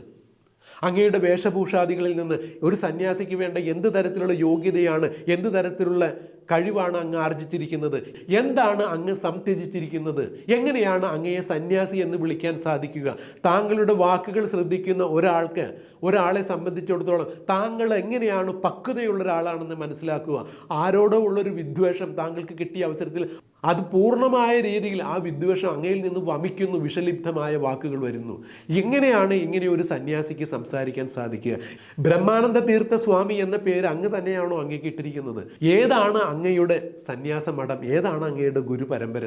അങ്ങയുടെ വേഷഭൂഷാദികളിൽ നിന്ന് ഒരു സന്യാസിക്ക് വേണ്ട എന്ത് തരത്തിലുള്ള യോഗ്യതയാണ്, എന്ത് തരത്തിലുള്ള കഴിവാണ് അങ്ങ് ആർജിച്ചിരിക്കുന്നത്? എന്താണ് അങ്ങ് സംത്യജിച്ചിരിക്കുന്നത്? എങ്ങനെയാണ് അങ്ങയെ സന്യാസി എന്ന് വിളിക്കാൻ സാധിക്കുക? താങ്കളുടെ വാക്കുകൾ ശ്രദ്ധിക്കുന്ന ഒരാളെ സംബന്ധിച്ചിടത്തോളം താങ്കൾ എങ്ങനെയാണ് പക്വതയുള്ള ഒരാളാണെന്ന് മനസ്സിലാക്കുക. ആരോടോ ഉള്ളൊരു വിദ്വേഷം താങ്കൾക്ക് കിട്ടിയ അവസരത്തിൽ അത് പൂർണ്ണമായ രീതിയിൽ ആ വിദ്വേഷം അങ്ങയിൽ നിന്ന് വമിക്കുന്നു, വിഷലിപ്തമായ വാക്കുകൾ വരുന്നു. എങ്ങനെയാണ് ഇങ്ങനെ ഒരു സന്യാസിക്ക് സംസാരിക്കാൻ സാധിക്കുക? ബ്രഹ്മാനന്ദ തീർത്ഥ സ്വാമി എന്ന പേര് അങ്ങ് തന്നെയാണോ അങ്ങേക്ക് ഇട്ടിരിക്കുന്നത്? ഏതാണ് അങ്ങയുടെ സന്യാസ മഠം? ഏതാണ് അങ്ങയുടെ ഗുരുപരമ്പര?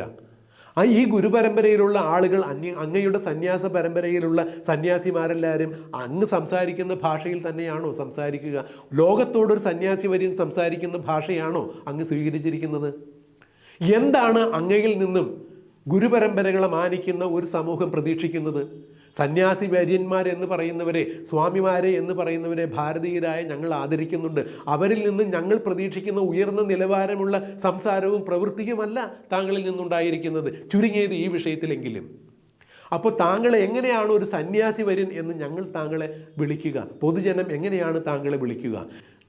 ഈ ഗുരുപരമ്പരയിലുള്ള ആളുകൾ അങ്ങയുടെ സന്യാസ പരമ്പരയിലുള്ള സന്യാസിമാരെല്ലാവരും അങ്ങ് സംസാരിക്കുന്ന ഭാഷയിൽ തന്നെയാണോ സംസാരിക്കുക? ലോകത്തോടൊരു സന്യാസി വര്യൻ സംസാരിക്കുന്ന ഭാഷയാണോ അങ്ങ് സ്വീകരിച്ചിരിക്കുന്നത്? എന്താണ് അങ്ങയിൽ നിന്നും ഗുരുപരമ്പരകളെ മാനിക്കുന്ന ഒരു സമൂഹം പ്രതീക്ഷിക്കുന്നത്? സന്യാസി വര്യന്മാരെന്ന് പറയുന്നവരെ, സ്വാമിമാരെ എന്ന് പറയുന്നവരെ ഭാരതീയരായ ഞങ്ങൾ ആദരിക്കുന്നുണ്ട്. അവരിൽ നിന്ന് ഞങ്ങൾ പ്രതീക്ഷിക്കുന്ന ഉയർന്ന നിലവാരമുള്ള സംസാരവും പ്രവൃത്തിയുമല്ല താങ്കളിൽ നിന്നുണ്ടായിരിക്കുന്നത്, ചുരുങ്ങിയത് ഈ വിഷയത്തിലെങ്കിലും. അപ്പോൾ താങ്കൾ എങ്ങനെയാണ് ഒരു സന്യാസി വര്യൻ എന്ന് ഞങ്ങൾ താങ്കളെ വിളിക്കുക? പൊതുജനം എങ്ങനെയാണ് താങ്കളെ വിളിക്കുക?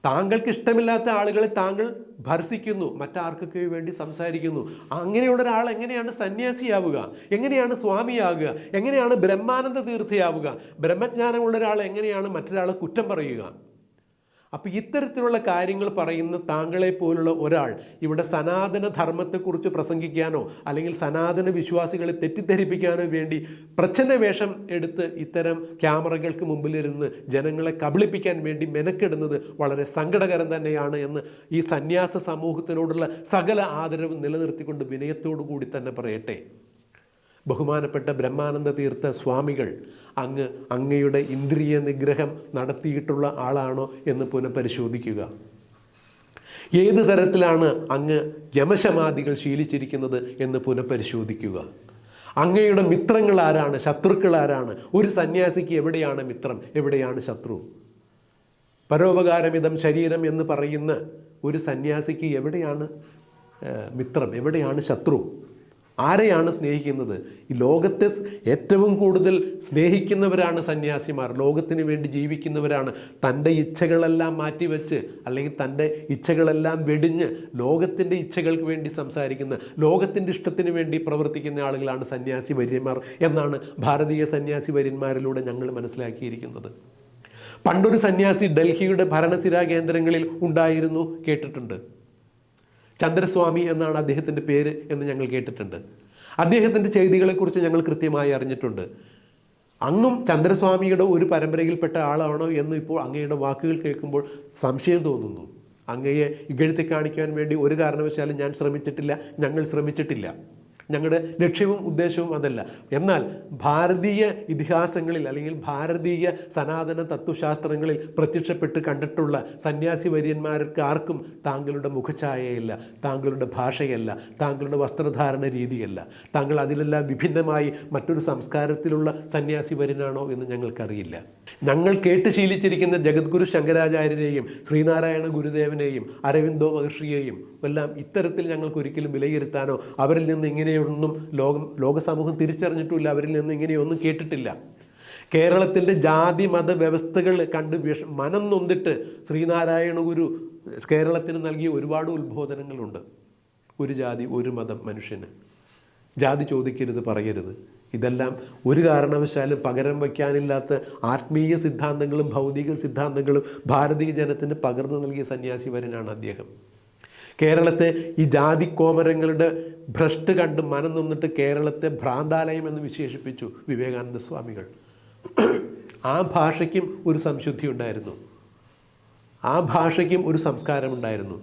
താങ്കൾക്ക് ഇഷ്ടമില്ലാത്ത ആളുകളെ താങ്കൾ ഭർസിക്കുന്നു, മറ്റാർക്കൊക്കെ വേണ്ടി സംസാരിക്കുന്നു. അങ്ങനെയുള്ള ഒരാൾ എങ്ങനെയാണ് സന്യാസിയാവുക? എങ്ങനെയാണ് സ്വാമിയാവുക? എങ്ങനെയാണ് ബ്രഹ്മാനന്ദ തീർത്ഥയാവുക? ബ്രഹ്മജ്ഞാനമുള്ള ഒരാൾ എങ്ങനെയാണ് മറ്റൊരാളെ കുറ്റം പറയുക? അപ്പോൾ ഇത്തരത്തിലുള്ള കാര്യങ്ങൾ പറയുന്ന താങ്കളെ പോലുള്ള ഒരാൾ ഇവിടെ സനാതന ധർമ്മത്തെക്കുറിച്ച് പ്രസംഗിക്കാനോ അല്ലെങ്കിൽ സനാതന വിശ്വാസികളെ തെറ്റിദ്ധരിപ്പിക്കാനോ വേണ്ടി പ്രച്ഛന്ന വേഷം എടുത്ത് ഇത്തരം ക്യാമറകൾക്ക് മുമ്പിലിരുന്ന് ജനങ്ങളെ കബളിപ്പിക്കാൻ വേണ്ടി മെനക്കെടുന്നത് വളരെ സങ്കടകരം തന്നെയാണ് എന്ന് ഈ സന്യാസ സമൂഹത്തിനോടുള്ള സകല ആദരവും നിലനിർത്തിക്കൊണ്ട് വിനയത്തോടു കൂടി തന്നെ പറയട്ടെ. ബഹുമാനപ്പെട്ട ബ്രഹ്മാനന്ദ തീർത്ഥ സ്വാമികൾ അങ്ങയുടെ ഇന്ദ്രിയ നിഗ്രഹം നടത്തിയിട്ടുള്ള ആളാണോ എന്ന് പുനഃപരിശോധിക്കുക. ഏത് തരത്തിലാണ് അങ്ങ് യമശമാദികൾ ശീലിച്ചിരിക്കുന്നത് എന്ന് പുനഃപരിശോധിക്കുക. അങ്ങയുടെ മിത്രങ്ങൾ ആരാണ്, ശത്രുക്കൾ ആരാണ്? ഒരു സന്യാസിക്ക് എവിടെയാണ് മിത്രം, എവിടെയാണ് ശത്രു? പരോപകാരമിതം ശരീരം എന്ന് പറയുന്ന ഒരു സന്യാസിക്ക് എവിടെയാണ് മിത്രം, എവിടെയാണ് ശത്രു? ആരെയാണ് സ്നേഹിക്കുന്നത്? ഈ ലോകത്തെ ഏറ്റവും കൂടുതൽ സ്നേഹിക്കുന്നവരാണ് സന്യാസിമാർ. ലോകത്തിന് വേണ്ടി ജീവിക്കുന്നവരാണ്. തൻ്റെ ഇച്ഛകളെല്ലാം മാറ്റിവെച്ച് അല്ലെങ്കിൽ തൻ്റെ ഇച്ഛകളെല്ലാം വെടിഞ്ഞ് ലോകത്തിൻ്റെ ഇച്ഛകൾക്ക് വേണ്ടി സംസാരിക്കുന്ന, ലോകത്തിൻ്റെ ഇഷ്ടത്തിന് വേണ്ടി പ്രവർത്തിക്കുന്ന ആളുകളാണ് സന്യാസി വര്യന്മാർ എന്നാണ് ഭാരതീയ സന്യാസി വര്യന്മാരിലൂടെ ഞങ്ങൾ മനസ്സിലാക്കിയിരിക്കുന്നത്. പണ്ടൊരു സന്യാസി ഡൽഹിയുടെ ഭരണസിരാ കേന്ദ്രങ്ങളിൽ ഉണ്ടായിരുന്നു, കേട്ടിട്ടുണ്ട്. ചന്ദ്രസ്വാമി എന്നാണ് അദ്ദേഹത്തിൻ്റെ പേര് എന്ന് ഞങ്ങൾ കേട്ടിട്ടുണ്ട്. അദ്ദേഹത്തിൻ്റെ ചെയ്തികളെക്കുറിച്ച് ഞങ്ങൾ കൃത്യമായി അറിഞ്ഞിട്ടുണ്ട്. അങ്ങും ചന്ദ്രസ്വാമിയുടെ ഒരു പരമ്പരയിൽപ്പെട്ട ആളാണോ എന്ന് ഇപ്പോൾ അങ്ങയുടെ വാക്കുകൾ കേൾക്കുമ്പോൾ സംശയം തോന്നുന്നു. അങ്ങയെ ഇകഴ്ത്തി കാണിക്കാൻ വേണ്ടി ഒരു കാരണവശാലും ഞങ്ങൾ ശ്രമിച്ചിട്ടില്ല. ഞങ്ങളുടെ ലക്ഷ്യവും ഉദ്ദേശവും അതല്ല. എന്നാൽ ഭാരതീയ ഇതിഹാസങ്ങളിൽ അല്ലെങ്കിൽ ഭാരതീയ സനാതന തത്വശാസ്ത്രങ്ങളിൽ പ്രത്യക്ഷപ്പെട്ട് കണ്ടിട്ടുള്ള സന്യാസി വര്യന്മാർക്ക് ആർക്കും താങ്കളുടെ മുഖഛായയല്ല, താങ്കളുടെ ഭാഷയല്ല, താങ്കളുടെ വസ്ത്രധാരണ രീതിയല്ല. താങ്കൾ അതിലെല്ലാം വിഭിന്നമായി മറ്റൊരു സംസ്കാരത്തിലുള്ള സന്യാസി വര്യനാണോ എന്ന് ഞങ്ങൾക്കറിയില്ല. ഞങ്ങൾ കേട്ട് ശീലിച്ചിരിക്കുന്ന ജഗദ്ഗുരു ശങ്കരാചാര്യരെയും ശ്രീനാരായണ ഗുരുദേവനെയും അരവിന്ദോ മഹർഷിയെയും എല്ലാം ഇത്തരത്തിൽ ഞങ്ങൾക്ക് ഒരിക്കലും വിലയിരുത്താനോ അവരിൽ നിന്ന് ഇങ്ങനെയൊന്നും ലോക സമൂഹം തിരിച്ചറിഞ്ഞിട്ടില്ല, അവരിൽ നിന്ന് ഇങ്ങനെയൊന്നും കേട്ടിട്ടില്ല. കേരളത്തിൻ്റെ ജാതി മത വ്യവസ്ഥകൾ കണ്ട് മനം നൊന്നിട്ട് ശ്രീനാരായണ ഗുരു കേരളത്തിന് നൽകിയ ഒരുപാട് ഉത്ബോധനങ്ങളുണ്ട്. ഒരു ജാതി ഒരു മതം മനുഷ്യന്, ജാതി ചോദിക്കരുത് പറയരുത്. ഇതെല്ലാം ഒരു കാരണവശാലും പകരം വയ്ക്കാനില്ലാത്ത ആത്മീയ സിദ്ധാന്തങ്ങളും ഭൗതിക സിദ്ധാന്തങ്ങളും ഭാരതീയ ജനത്തിന് പകർന്നു നൽകിയ സന്യാസിവരനാണ് അദ്ദേഹം. കേരളത്തെ ഈ ജാതിക്കോമരങ്ങളുടെ ഭ്രഷ്ട് കണ്ട് മനം നിന്നിട്ട് കേരളത്തെ ഭ്രാന്താലയം എന്ന് വിശേഷിപ്പിച്ചു വിവേകാനന്ദ സ്വാമികൾ. ആ ഭാഷയ്ക്കും ഒരു സംശുദ്ധി ഉണ്ടായിരുന്നു, ആ ഭാഷയ്ക്കും ഒരു സംസ്കാരമുണ്ടായിരുന്നു.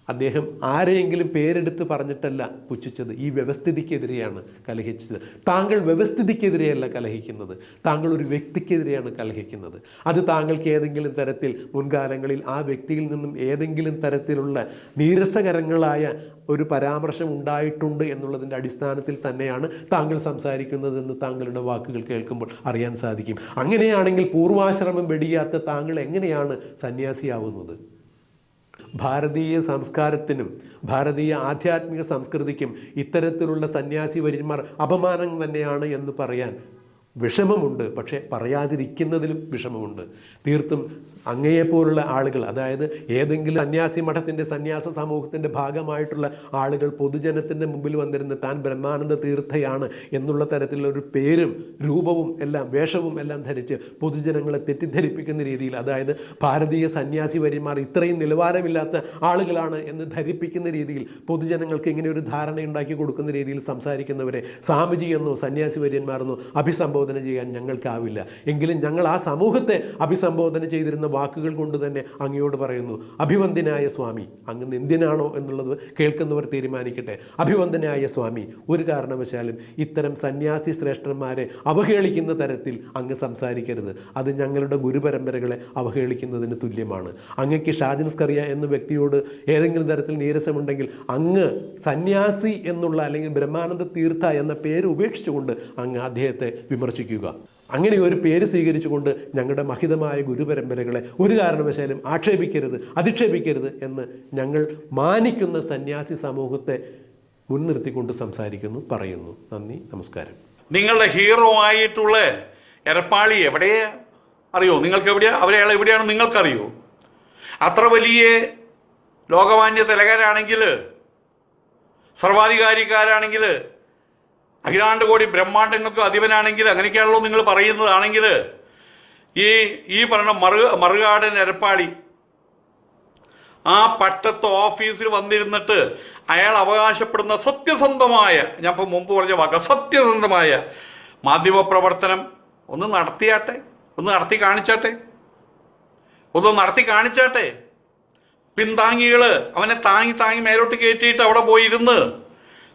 അദ്ദേഹം ആരെയെങ്കിലും പേരെടുത്ത് പറഞ്ഞിട്ടല്ല പുച്ഛിച്ചത്, ഈ വ്യവസ്ഥിതിക്കെതിരെയാണ് കലഹിച്ചത്. താങ്കൾ വ്യവസ്ഥിതിക്കെതിരെയല്ല കലഹിക്കുന്നത്, താങ്കൾ ഒരു വ്യക്തിക്കെതിരെയാണ് കലഹിക്കുന്നത്. അത് താങ്കൾക്ക് ഏതെങ്കിലും തരത്തിൽ മുൻകാലങ്ങളിൽ ആ വ്യക്തിയിൽ നിന്നും ഏതെങ്കിലും തരത്തിലുള്ള നീരസകരങ്ങളായ ഒരു പരാമർശം ഉണ്ടായിട്ടുണ്ട് എന്നുള്ളതിൻ്റെ അടിസ്ഥാനത്തിൽ തന്നെയാണ് താങ്കൾ സംസാരിക്കുന്നതെന്ന് താങ്കളുടെ വാക്കുകൾ കേൾക്കുമ്പോൾ അറിയാൻ സാധിക്കും. അങ്ങനെയാണെങ്കിൽ പൂർവാശ്രമം വെടിയാത്ത താങ്കൾ എങ്ങനെയാണ് സന്യാസിയാവുന്നത്? ഭാരതീയ സംസ്കാരത്തിനും ഭാരതീയ ആധ്യാത്മിക സംസ്കൃതിക്കും ഇത്തരത്തിലുള്ള സന്യാസി വര്യന്മാർ അപമാനം തന്നെയാണ് എന്ന് പറയാൻ വിഷമമുണ്ട്. പക്ഷേ പറയാതിരിക്കുന്നതിലും വിഷമമുണ്ട്. തീർത്തും അങ്ങയെപ്പോലുള്ള ആളുകൾ, അതായത് ഏതെങ്കിലും സന്യാസി മഠത്തിൻ്റെ സന്യാസ സമൂഹത്തിൻ്റെ ഭാഗമായിട്ടുള്ള ആളുകൾ പൊതുജനത്തിൻ്റെ മുമ്പിൽ വന്നിരുന്ന് താൻ ബ്രഹ്മാനന്ദ തീർത്ഥയാണ് എന്നുള്ള തരത്തിലുള്ള ഒരു പേരും രൂപവും എല്ലാം വേഷവും എല്ലാം ധരിച്ച് പൊതുജനങ്ങളെ തെറ്റിദ്ധരിപ്പിക്കുന്ന രീതിയിൽ, അതായത് ഭാരതീയ സന്യാസി വര്യന്മാർ ഇത്രയും നിലവാരമില്ലാത്ത ആളുകളാണ് എന്ന് ധരിപ്പിക്കുന്ന രീതിയിൽ പൊതുജനങ്ങൾക്ക് ഇങ്ങനെ ഒരു ധാരണയുണ്ടാക്കി കൊടുക്കുന്ന രീതിയിൽ സംസാരിക്കുന്നവരെ സ്വാമിജി എന്നോ സന്യാസി വര്യന്മാരെന്നോ അഭിസംബോധന ചെയ്യാൻ ഞങ്ങൾക്കാവില്ല. എങ്കിലും ഞങ്ങൾ ആ സമൂഹത്തെ അഭിസംബോധന ചെയ്തിരുന്ന വാക്കുകൾ കൊണ്ട് തന്നെ അങ്ങയോട് പറയുന്നു, അഭിവന്ദനായ സ്വാമി. അങ്ങ് എന്തിനാണോ എന്നുള്ളത് കേൾക്കുന്നവർ തീരുമാനിക്കട്ടെ. അഭിവന്ദനായ സ്വാമി, ഒരു കാരണവശാലും ഇത്തരം സന്യാസി ശ്രേഷ്ഠന്മാരെ അവഹേളിക്കുന്ന തരത്തിൽ അങ്ങ് സംസാരിക്കരുത്. അത് ഞങ്ങളുടെ ഗുരുപരമ്പരകളെ അവഹേളിക്കുന്നതിന് തുല്യമാണ്. അങ്ങക്ക് ഷാജിൻ സ്കറിയ എന്ന വ്യക്തിയോട് ഏതെങ്കിലും തരത്തിൽ നീരസമുണ്ടെങ്കിൽ അങ്ങ് സന്യാസി എന്നുള്ള അല്ലെങ്കിൽ ബ്രഹ്മാനന്ദ തീർത്ഥ എന്ന പേര് ഉപേക്ഷിച്ചുകൊണ്ട് അങ്ങ് അദ്ദേഹത്തെ വിമർശിക്കുക. അങ്ങനെ ഒരു പേര് സ്വീകരിച്ചുകൊണ്ട് ഞങ്ങളുടെ മഹിതമായ ഗുരുപരമ്പരകളെ ഒരു കാരണവശാലും ആക്ഷേപിക്കരുത്, അധിക്ഷേപിക്കരുത് എന്ന് ഞങ്ങൾ മാനിക്കുന്ന സന്യാസി സമൂഹത്തെ മുൻനിർത്തിക്കൊണ്ട് സംസാരിക്കുന്നു, പറയുന്നു. നന്ദി, നമസ്കാരം. നിങ്ങളുടെ ഹീറോ ആയിട്ടുള്ള എരപ്പാളി എവിടെയാ അറിയോ? നിങ്ങൾക്ക് എവിടെയാ? അവരയാൾ എവിടെയാണ് നിങ്ങൾക്കറിയോ? അത്ര വലിയ ലോകമാന്യ തിലകരാണെങ്കിൽ, സർവാധികാരിക്കാരാണെങ്കിൽ, അഖിലാണ്ട് കോടി ബ്രഹ്മാണ്ടങ്ങൾക്ക് അധിപനാണെങ്കിൽ, അങ്ങനെയൊക്കെയാണല്ലോ നിങ്ങൾ പറയുന്നതാണെങ്കിൽ, ഈ പറഞ്ഞ മറുകാടൻ എരപ്പാളി ആ പട്ടത്ത് ഓഫീസിൽ വന്നിരുന്നിട്ട് അയാൾ അവകാശപ്പെടുന്ന സത്യസന്ധമായ, ഞാൻ ഇപ്പോൾ മുമ്പ് പറഞ്ഞ വാക്ക്, സത്യസന്ധമായ മാധ്യമപ്രവർത്തനം ഒന്ന് നടത്തിയാട്ടെ, ഒന്ന് നടത്തി കാണിച്ചാട്ടെ. പിന്താങ്ങികൾ അവനെ താങ്ങി മേലോട്ട് കയറ്റിയിട്ട് അവിടെ പോയിരുന്ന്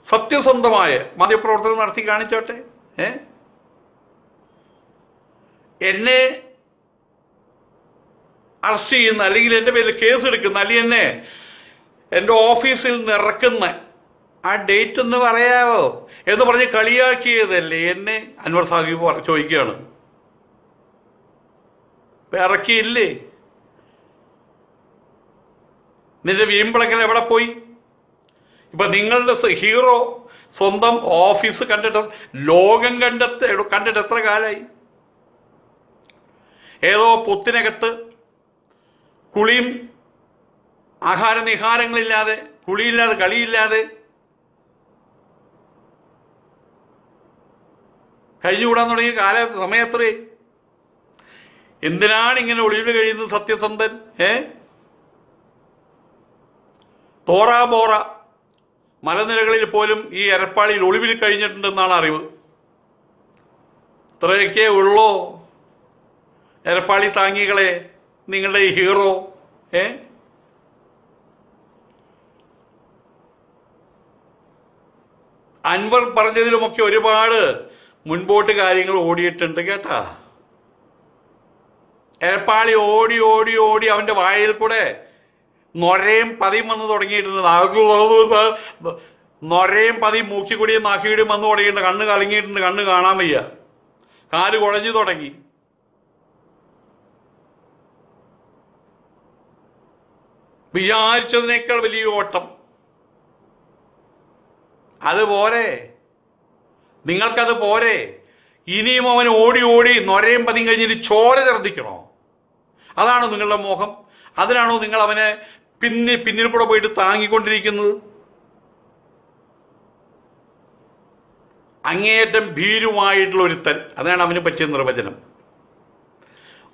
സത്യസന്ധമായ മാധ്യമപ്രവർത്തനം നടത്തി കാണിച്ചോട്ടെ. എന്നെ അറസ്റ്റ് ചെയ്യുന്ന, അല്ലെങ്കിൽ എൻ്റെ പേരിൽ കേസ് എടുക്കുന്ന, അല്ലെങ്കിൽ എൻ്റെ ഓഫീസിൽ നിന്ന് ഇറക്കുന്ന ആ ഡേറ്റ് ഒന്ന് പറയാവോ എന്ന് പറഞ്ഞ് കളിയാക്കിയതല്ലേ എന്നെ അൻവർ സാഹിബ് ചോദിക്കുകയാണ്. ഇറക്കിയില്ലേ? നിന്റെ വീമ്പിളക്കൽ എവിടെ പോയി? ഇപ്പൊ നിങ്ങളുടെ ഹീറോ സ്വന്തം ഓഫീസ് കണ്ടിട്ട്, ലോകം കണ്ടിട്ട് എത്ര കാലായി? ഏതോ പൊത്തിനകത്ത് കുളിയും ആഹാര നിഹാരങ്ങളില്ലാതെ, കുളിയില്ലാതെ കളിയില്ലാതെ കഴിഞ്ഞുകൂടാൻ തുടങ്ങിയ സമയത്രേ. എന്തിനാണ് ഇങ്ങനെ ഒളിവിൽ കഴിയുന്നത് സത്യസന്ധൻ? തോറാബോറ മലനിരകളിൽ പോലും ഈ എരപ്പാളിയിൽ ഒളിവിൽ കഴിഞ്ഞിട്ടുണ്ടെന്നാണ് അറിവ്. ഇത്രയൊക്കെ ഉള്ളോ എരപ്പാളി താങ്ങികളെ നിങ്ങളുടെ ഈ ഹീറോ? അൻവർ പറഞ്ഞതിലുമൊക്കെ ഒരുപാട് മുൻപോട്ട് കാര്യങ്ങൾ ഓടിയിട്ടുണ്ട് കേട്ടാ. എരപ്പാളി ഓടി ഓടി ഓടി അവന്റെ വായിൽ കൂടെ നൊരയും പതിയും വന്ന് തുടങ്ങിയിട്ടുണ്ട്. നൊരയും പതിയും മൂക്കിക്കൂടിയും നാക്കിക്കൂടിയും വന്നു തുടങ്ങിയിട്ടുണ്ട്. കണ്ണ് കലങ്ങിയിട്ടുണ്ട്, കണ്ണ് കാണാൻ വയ്യ, കാല് കുഴഞ്ഞു തുടങ്ങി. വിചാരിച്ചതിനേക്കാൾ വലിയ ഓട്ടം. അത് പോരെ, നിങ്ങൾക്കത് പോരെ? ഇനിയും അവൻ ഓടി ഓടി നൊരയും പതിയും കഴിഞ്ഞിട്ട് ചോര ഛർദ്ദിക്കണോ? അതാണോ നിങ്ങളുടെ മോഹം? അതിനാണോ നിങ്ങൾ അവനെ പിന്നിൽ കൂടെ പോയിട്ട് താങ്ങിക്കൊണ്ടിരിക്കുന്നത്? അങ്ങേയറ്റം ഭീരുവായിട്ടുള്ള ഒരുത്തൻ, അതാണ് അവന് പറ്റിയ നിർവചനം.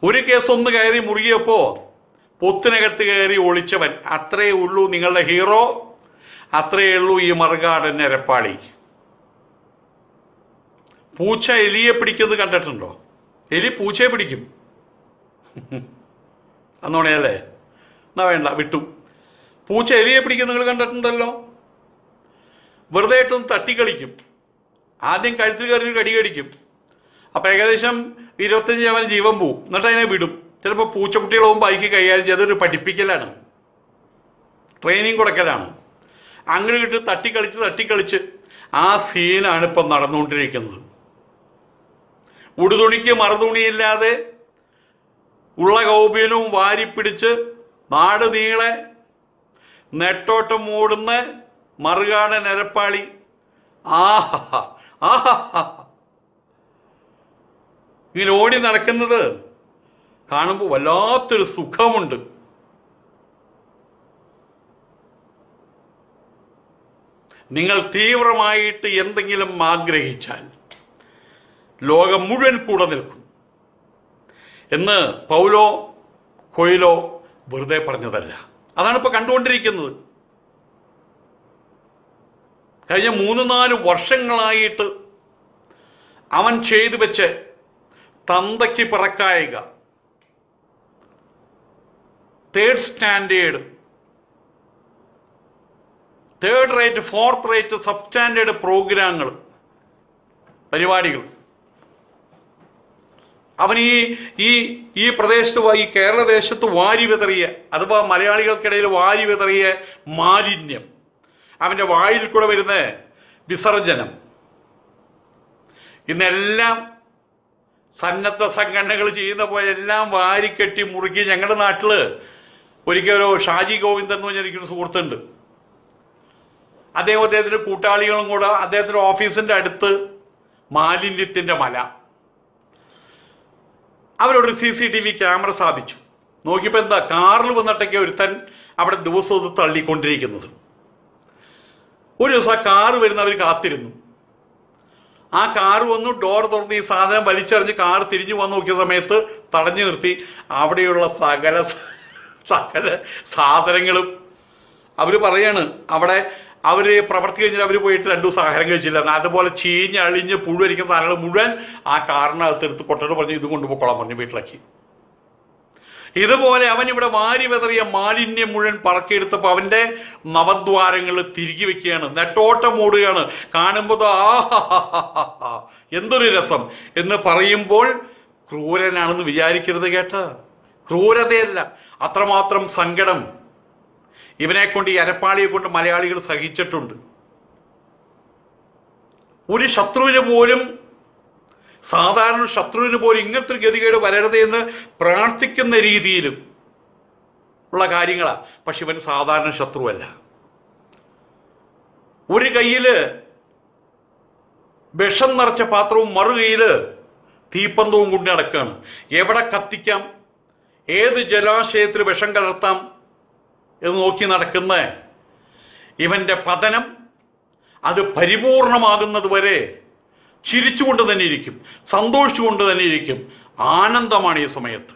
ഒരു കേസ് ഒന്ന് കയറി മുറുകിയപ്പോ പൊത്തിനകത്ത് കയറി ഒളിച്ചവൻ, അത്രയേ ഉള്ളൂ നിങ്ങളുടെ ഹീറോ, അത്രയേ ഉള്ളൂ ഈ മറുകാടൻ എരപ്പാളി. പൂച്ച എലിയെ പിടിക്കുന്നത് കണ്ടിട്ടുണ്ടോ? എലി പൂച്ചയെ പിടിക്കും. അന്നോണയല്ലേ? എന്നാ വേണ്ട, വിട്ടു. പൂച്ച എലിയെ പിടിക്കുന്നത് നിങ്ങൾ കണ്ടിട്ടുണ്ടല്ലോ. വെറുതെ ഇട്ടൊന്ന് തട്ടിക്കളിക്കും. ആദ്യം കഴുത്തിൽ കയറി കടി കടിക്കും. അപ്പം ഏകദേശം 25 അവൻ ജീവൻ പോവും. എന്നിട്ട് അതിനെ വിടും. ചിലപ്പോൾ പൂച്ചക്കുട്ടികളാവും ബൈക്ക് കൈകാര്യം ചെയ്ത് അതൊരു പഠിപ്പിക്കലാണ്, ട്രെയിനിങ് കൊടുക്കലാണ്. അങ്ങനെ കിട്ടി തട്ടിക്കളിച്ച് ആ സീനാണ് ഇപ്പം നടന്നുകൊണ്ടിരിക്കുന്നത്. ഉടുതുണിക്ക് മറുതുണിയില്ലാതെ ഉള്ള കൗപീനവും വാരിപ്പിടിച്ച് നാട് നീളെ നെട്ടോട്ടം ഓടുന്ന മറുകാടൻ എരപ്പാളി. ആഹാ ആഹാ, ഇങ്ങനെ ഓടി നടക്കുന്നത് കാണുമ്പോൾ വല്ലാത്തൊരു സുഖമുണ്ട്. നിങ്ങൾ തീവ്രമായിട്ട് എന്തെങ്കിലും ആഗ്രഹിച്ചാൽ ലോകം മുഴുവൻ കൂടെ നിൽക്കും എന്ന് പൗലോ കൊയ്ലോ വെറുതെ പറഞ്ഞതല്ല. അതാണ് ഇപ്പോൾ കണ്ടുകൊണ്ടിരിക്കുന്നത്. കഴിഞ്ഞ 3-4 വർഷങ്ങളായിട്ട് അവൻ ചെയ്തു വെച്ച് തന്തയ്ക്ക് പിറക്കായിക, third standard, third rate, fourth rate, sub standard പ്രോഗ്രാമുകൾ, പരിപാടികൾ അവൻ ഈ പ്രദേശത്ത്, ഈ കേരളദേശത്ത് വാരി വിതറിയ, അഥവാ മലയാളികൾക്കിടയിൽ വാരി വിതറിയ മാലിന്യം, അവൻ്റെ വായിൽ കൂടെ വരുന്ന വിസർജനം, ഇന്നെല്ലാം സന്നദ്ധ സംഘടനകൾ ചെയ്യുന്ന പോലെ എല്ലാം വാരിക്കെട്ടി മുറുക്കി. ഞങ്ങളുടെ നാട്ടിൽ ഒരിക്കലോ ഷാജി ഗോവിന്ദൻ എന്ന് പറഞ്ഞ എനിക്കൊരു സുഹൃത്തുണ്ട്. അദ്ദേഹത്തിൻ്റെ കൂട്ടാളികളും കൂടെ അദ്ദേഹത്തിൻ്റെ ഓഫീസിൻ്റെ അടുത്ത് മാലിന്യത്തിൻ്റെ മല. അവരോട് CCTV ക്യാമറ സ്ഥാപിച്ചു. നോക്കിയപ്പോൾ എന്താ, കാറിൽ വന്നിട്ടൊക്കെ ഒരുത്തൻ അവിടെ ദിവസവും ഇത് തള്ളിക്കൊണ്ടിരിക്കുന്നത്. ഒരു ദിവസം ആ കാറ് വരുന്നവർ കാത്തിരുന്നു. ആ കാറ് വന്നു, ഡോർ തുറന്ന് ഈ സാധനം വലിച്ചെറിഞ്ഞ് കാറ് തിരിഞ്ഞു വന്ന് നോക്കിയ സമയത്ത് തടഞ്ഞു നിർത്തി. അവിടെയുള്ള സകല സാധനങ്ങളും അവർ പറയാണ്, അവിടെ അവർ പ്രവർത്തി കഴിഞ്ഞാൽ അവർ പോയിട്ട് 2 ദിവസം ആഹാരം കഴിച്ചില്ല. അതുപോലെ ചീഞ്ഞഴിഞ്ഞ് പുഴുവരിക്കുന്ന സാധനങ്ങൾ മുഴുവൻ ആ കാറിനകത്ത് എടുത്ത് കൊട്ടോട് പറഞ്ഞു ഇത് കൊണ്ടുപോയിക്കോളാൻ പറഞ്ഞു വീട്ടിലാക്കി. ഇതുപോലെ അവൻ ഇവിടെ വാരി വെതറിയ മാലിന്യം മുഴുവൻ പറക്കിയെടുത്തപ്പോൾ അവൻ്റെ നവദ്വാരങ്ങൾ തിരികെ വെക്കുകയാണ്, നെട്ടോട്ടം ഓടുകയാണ്. കാണുമ്പോൾ ആഹാ എന്തൊരു രസം എന്ന് പറയുമ്പോൾ ക്രൂരനാണെന്ന് വിചാരിക്കരുത് കേട്ട. ക്രൂരതയല്ല, അത്രമാത്രം സങ്കടം ഇവനെ കൊണ്ട്, ഈ അരപ്പാളിയെ കൊണ്ട് മലയാളികൾ സഹിച്ചിട്ടുണ്ട്. ഒരു ശത്രുവിന് പോലും, സാധാരണ ശത്രുവിന് പോലും ഇങ്ങനത്തെ ഒരു ഗതികേട് വരരുതേ എന്ന് പ്രാർത്ഥിക്കുന്ന രീതിയിലും ഉള്ള കാര്യങ്ങളാണ്. പക്ഷെ ഇവൻ സാധാരണ ശത്രുവല്ല. ഒരു കയ്യിൽ വിഷം നിറച്ച പാത്രവും മറു കയ്യിൽ തീപ്പന്തവും കൊണ്ട് നടക്കുകയാണ്. എവിടെ കത്തിക്കാം, ഏത് ജലാശയത്തിൽ വിഷം കലർത്താം എന്ന് നോക്കി നടക്കുന്ന ഇവന്റെ പതനം അത് പരിപൂർണമാകുന്നത് വരെ ചിരിച്ചുകൊണ്ട് തന്നെ ഇരിക്കും, സന്തോഷിച്ചുകൊണ്ട് തന്നെ ഇരിക്കും. ആനന്ദമാണ് ഈ സമയത്ത്.